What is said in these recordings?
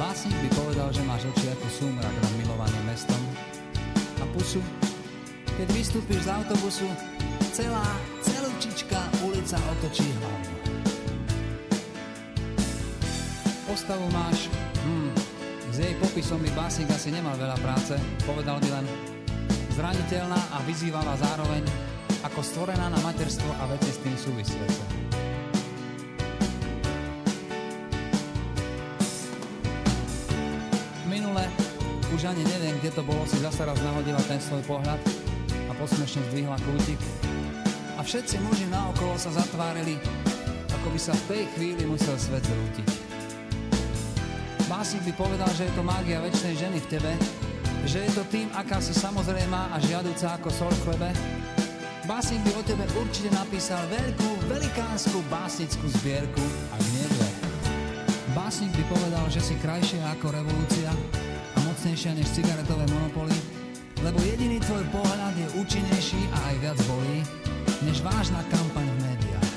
Básnik by povedal, že máš oči ako súmrak nad milovaným mestom a pusu, keď vystúpiš z autobusu, celúčička ulica otočí hlavu. Postavu máš, s jej popisom by básnik asi nemal veľa práce, povedal by len zraniteľná a vyzývavá zároveň, ako stvorená na materstvo a veci s tým súvisiace. Minule, už ani neviem, kde to bolo, si zasa raz nahodila ten svoj pohľad a posmešne zdvihla kútik a všetci muži naokolo sa zatvárili, ako by sa v tej chvíli musel svet zrútiť. Básnik by povedal, že je to mágia večnej ženy v tebe, že je to tým, aká si samozrejmá a žiaduca ako sol v chlebe. Básnik by o tebe určite napísal veľkú, velikánsku básnickú zbierku, ak nie dve. Básnik by povedal, že si krajšia ako revolúcia a mocnejšia než cigaretové monopoly, lebo jediný tvoj pohľad je účinnejší a aj viac bolí, než vážna kampaň v médiách.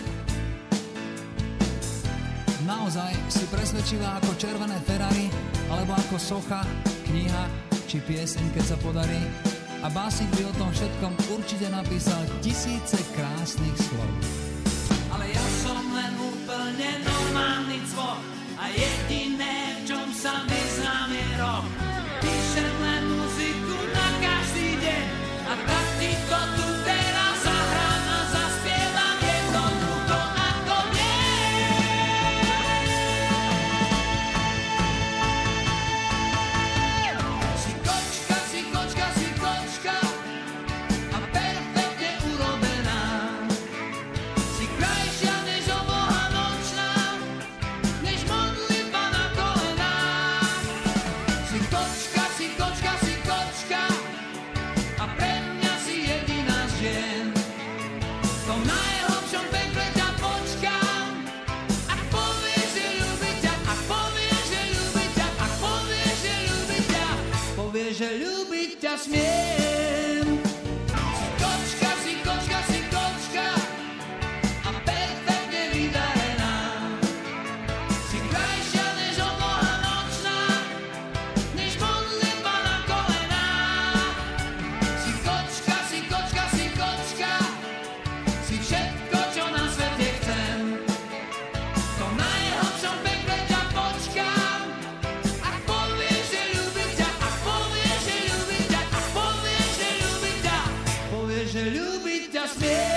Naozaj si presvedčivá ako červené Ferrari, alebo ako socha, kniha či pieseň, keď sa podarí. A básnik by o tom všetkom určite napísal tisíce krásnych slov. Ale ja som len úplne normálny cvok a jediné, v čom sa vyznám, je rock. Píšem len muziku na každý deň a tak ti to tu teraz zahrám a zaspievam jednoducho ako Si kočka a perfektne urobená. Si krajšia než obloha nočná, než modlitba na kolenách. Si kočka a pre mňa si jediná z žien. V tom najhlbšom pekle ťa počkám, ak povieš, že ľúbi ťa, ak povieš, že ľúbi ťa, ak povieš, že ľúbi ťa, povieš, že ľúbiť ťa smiem. Si kočka a perfektne vydarená. Si krajšia než obloha nočná, než modlitba na kolenách. Si kočka, si všetko, čo na svete chcem. V tom najhlbšom pekle ťa počkám, ak povieš, že ľúbi ťa, ak povieš, že ľúbi ťa, ak povieš, že ľúbi ťa, povieš, že ľúbiť ťa smiem.